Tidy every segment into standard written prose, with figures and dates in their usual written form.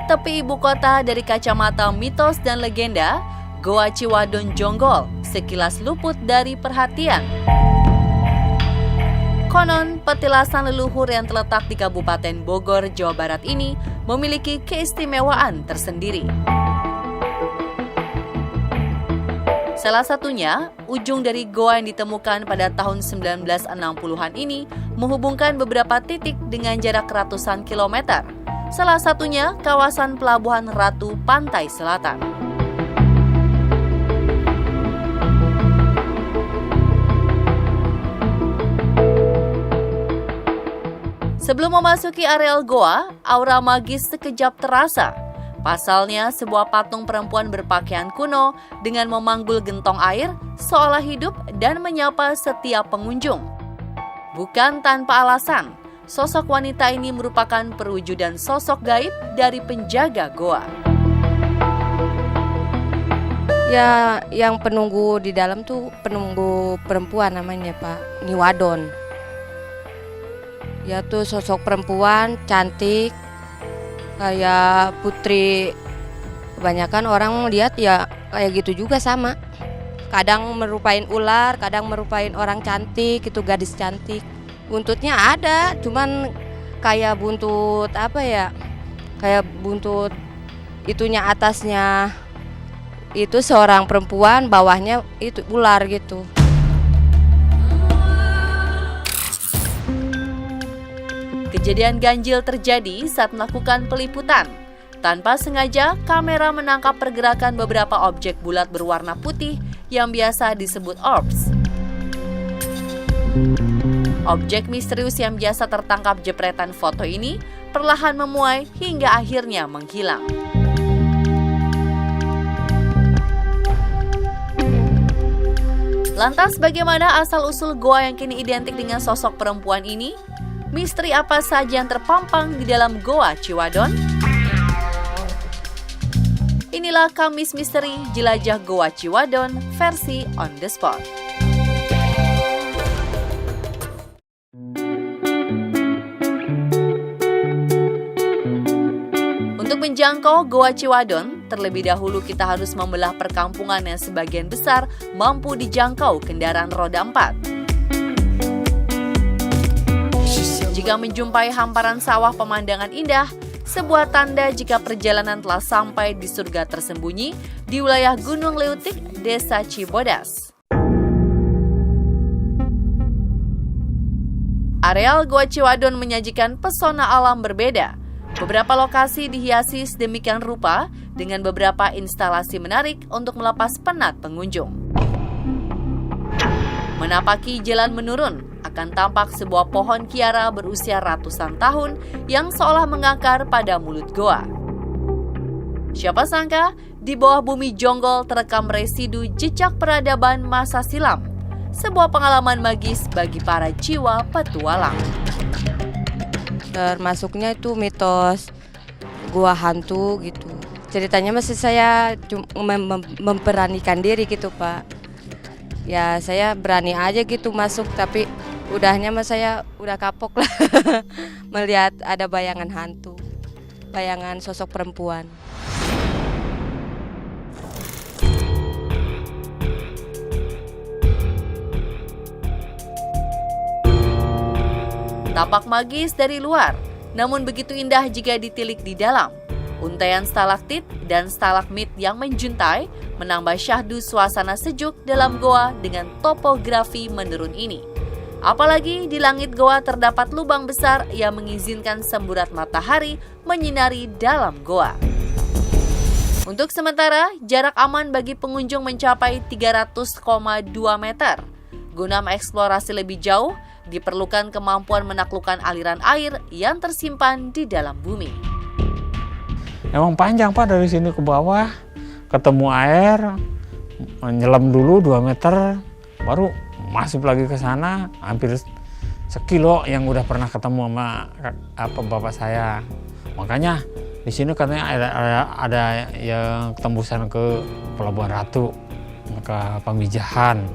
tepi ibu kota dari kacamata mitos dan legenda, Goa Ciwadon Jonggol sekilas luput dari perhatian. Konon, petilasan leluhur yang terletak di Kabupaten Bogor, Jawa Barat ini memiliki keistimewaan tersendiri. Salah satunya, ujung dari goa yang ditemukan pada tahun 1960-an ini menghubungkan beberapa titik dengan jarak ratusan kilometer. Salah satunya kawasan Pelabuhan Ratu, Pantai Selatan. Sebelum memasuki areal goa, aura magis sekejap terasa. Pasalnya, sebuah patung perempuan berpakaian kuno dengan memanggul gentong air seolah hidup dan menyapa setiap pengunjung. Bukan tanpa alasan, sosok wanita ini merupakan perwujudan sosok gaib dari penjaga goa. Ya, yang penunggu di dalam tuh penunggu perempuan namanya Pak Niwadon. Ya tuh sosok perempuan cantik, kayak putri. Kebanyakan orang lihat ya kayak gitu juga sama. Kadang merupain ular, kadang merupain orang cantik, itu gadis cantik. Buntutnya ada, cuman kayak buntut apa ya? Kayak buntut itunya atasnya itu seorang perempuan, bawahnya itu ular gitu. Kejadian ganjil terjadi saat melakukan peliputan. Tanpa sengaja, kamera menangkap pergerakan beberapa objek bulat berwarna putih yang biasa disebut orbs. Objek misterius yang biasa tertangkap jepretan foto ini perlahan memuai hingga akhirnya menghilang. Lantas bagaimana asal-usul goa yang kini identik dengan sosok perempuan ini? Misteri apa saja yang terpampang di dalam Goa Ciwadon? Inilah Kamis Misteri Jelajah Goa Ciwadon versi on the spot. Untuk menjangkau Goa Ciwadon, terlebih dahulu kita harus membelah perkampungan yang sebagian besar mampu dijangkau kendaraan roda 4. Jika menjumpai hamparan sawah pemandangan indah, sebuah tanda jika perjalanan telah sampai di surga tersembunyi di wilayah Gunung Leutik, Desa Cibodas. Areal Goa Ciwadon menyajikan pesona alam berbeda. Beberapa lokasi dihiasi sedemikian rupa dengan beberapa instalasi menarik untuk melepas penat pengunjung. Menapaki jalan menurun, akan tampak sebuah pohon kiara berusia ratusan tahun yang seolah mengakar pada mulut goa. Siapa sangka, di bawah bumi Jonggol terekam residu jejak peradaban masa silam. Sebuah pengalaman magis bagi para jiwa petualang. Termasuknya itu mitos gua hantu gitu. Ceritanya masih saya memberanikan diri gitu Pak. Ya saya berani aja gitu masuk, tapi udahnya mas saya udah kapok lah melihat ada bayangan hantu, bayangan sosok perempuan. Tampak magis dari luar, namun begitu indah jika ditilik di dalam. Untaian stalaktit dan stalagmit yang menjuntai menambah syahdu suasana sejuk dalam goa dengan topografi menurun ini. Apalagi di langit goa terdapat lubang besar yang mengizinkan semburat matahari menyinari dalam goa. Untuk sementara, jarak aman bagi pengunjung mencapai 300,2 meter. Guna mengeksplorasi lebih jauh, diperlukan kemampuan menaklukkan aliran air yang tersimpan di dalam bumi. Emang panjang Pak, dari sini ke bawah, ketemu air, menyelam dulu 2 meter, baru masuk lagi ke sana, hampir sekilo yang udah pernah ketemu sama bapak saya. Makanya di sini katanya ada yang tembusan ke Pelabuhan Ratu, ke Pamijahan,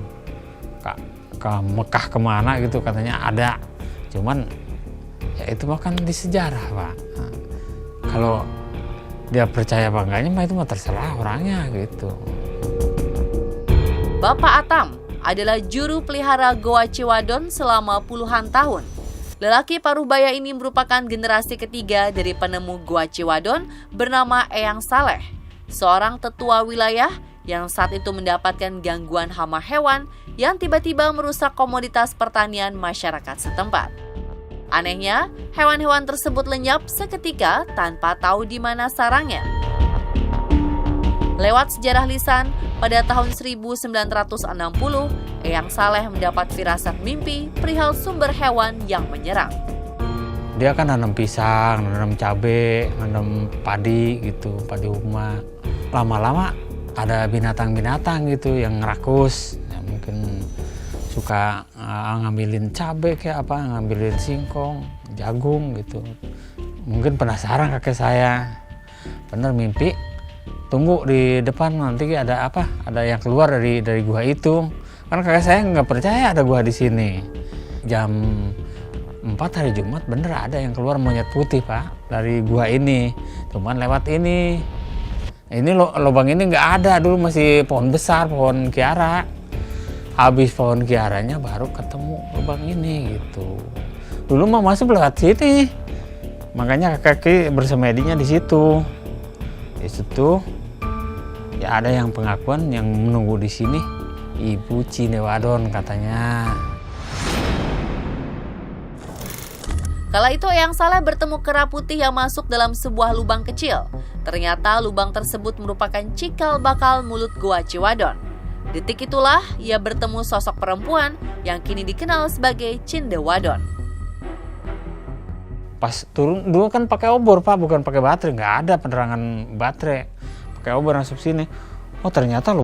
ke Mekah kemana gitu katanya ada. Cuman ya itu bahkan di sejarah Pak. Kalau dia percaya apa enggaknya mah itu mah terserah orangnya gitu. Bapak Atam adalah juru pelihara Goa Ciwadon selama puluhan tahun. Lelaki Parubaya ini merupakan generasi ketiga dari penemu Goa Ciwadon bernama Eyang Saleh, seorang tetua wilayah yang saat itu mendapatkan gangguan hama hewan yang tiba-tiba merusak komoditas pertanian masyarakat setempat. Anehnya, hewan-hewan tersebut lenyap seketika tanpa tahu di mana sarangnya. Lewat sejarah lisan, pada tahun 1960, Eyang Saleh mendapat firasat mimpi perihal sumber hewan yang menyerang. Dia kan nanam pisang, nanam cabai, nanam padi gitu, padi huma. Lama-lama ada binatang-binatang gitu yang ngerakus, ya mungkin suka ngambilin cabai kayak apa, ngambilin singkong, jagung gitu. Mungkin penasaran kakek saya, bener mimpi, tunggu di depan nanti ada apa, ada yang keluar dari gua itu. Kan kakek saya nggak percaya ada gua di sini. Jam 4 hari Jumat bener ada yang keluar monyet putih Pak dari gua ini, cuman lewat ini. Ini lubang ini nggak ada, dulu masih pohon besar, pohon kiara. Habis pohon kiaranya baru ketemu lubang ini gitu. Dulu mah masuk lewat sini, makanya kaki bersemedinya di situ. Di situ ya ada yang pengakuan yang menunggu di sini, Ibu Cinewadon katanya. Kala itu Eyang Saleh bertemu kera putih yang masuk dalam sebuah lubang kecil. Ternyata lubang tersebut merupakan cikal bakal mulut Goa Ciwadon. Detik itulah ia bertemu sosok perempuan yang kini dikenal sebagai Cindewadon. Pas turun dulu kan pakai obor Pak, bukan pakai baterai, nggak ada penerangan baterai. Pakai obor masuk sini. Oh ternyata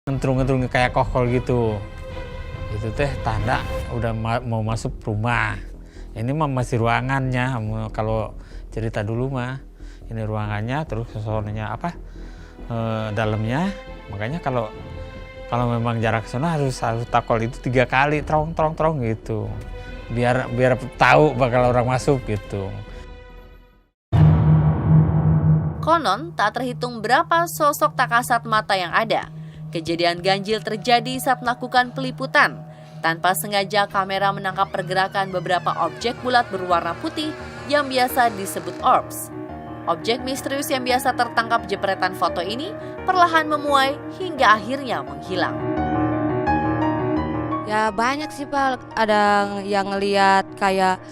ngentrung-ngentrung kayak kokol gitu. Itu teh tanda udah mau masuk rumah. Ini mah masih ruangannya. Kalau cerita dulu mah ini ruangannya, terus sononya apa dalamnya. Makanya kalau memang jarak sana harus takol itu 3 kali trong gitu. Biar tahu bakal orang masuk gitu. Konon tak terhitung berapa sosok tak kasat mata yang ada. Kejadian ganjil terjadi saat melakukan peliputan. Tanpa sengaja kamera menangkap pergerakan beberapa objek bulat berwarna putih yang biasa disebut orbs. Objek misterius yang biasa tertangkap jepretan foto ini perlahan memuai hingga akhirnya menghilang. Ya banyak sih Pak, ada yang ngelihat kayak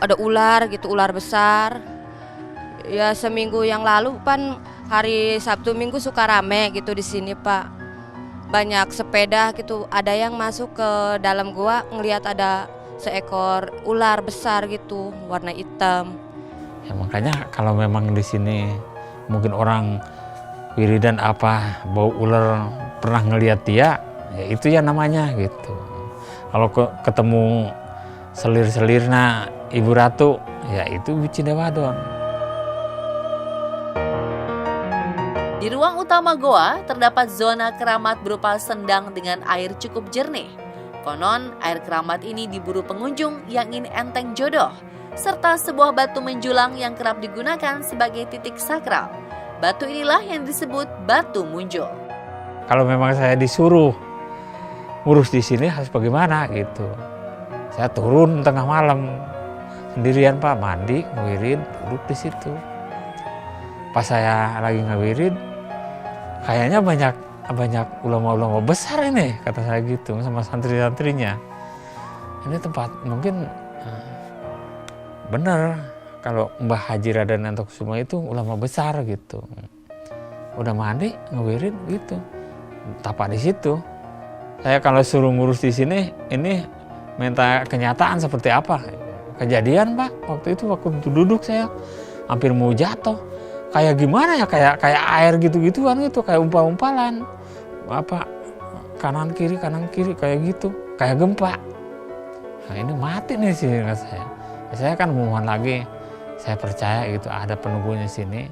ada ular gitu, ular besar. Ya seminggu yang lalu kan hari Sabtu Minggu suka rame gitu di sini Pak. Banyak sepeda gitu, ada yang masuk ke dalam gua ngelihat ada seekor ular besar gitu, warna hitam. Ya makanya kalau memang di sini mungkin orang wiridan apa bau ular pernah ngelihat dia, ya itu ya namanya gitu. Kalau ketemu selir-selirna Ibu Ratu, ya itu Ibu Cinewadon. Di ruang utama goa terdapat zona keramat berupa sendang dengan air cukup jernih. Konon air keramat ini diburu pengunjung yang ingin enteng jodoh, serta sebuah batu menjulang yang kerap digunakan sebagai titik sakral. Batu inilah yang disebut batu munjul. Kalau memang saya disuruh ngurus di sini harus bagaimana gitu. Saya turun tengah malam, sendirian Pak, mandi, ngawirin, duduk di situ. Pas saya lagi ngawirin, kayaknya banyak ulama-ulama besar ini, kata saya gitu sama santri-santrinya. Ini tempat mungkin bener kalau Mbah Haji Raden Kusuma itu ulama besar gitu. Udah mandi, ngawirin gitu. Tapak di situ. Saya kalau suruh ngurus di sini, ini minta kenyataan seperti apa. Kejadian Pak, waktu duduk saya hampir mau jatuh. Kayak gimana ya, kayak air gitu-gituan gitu, kayak umpal-umpalan. Apa, kanan kiri kayak gitu, kayak gempa. Nah ini mati nih sih kata saya. Saya kan mohon lagi, saya percaya gitu ada penunggunya sini.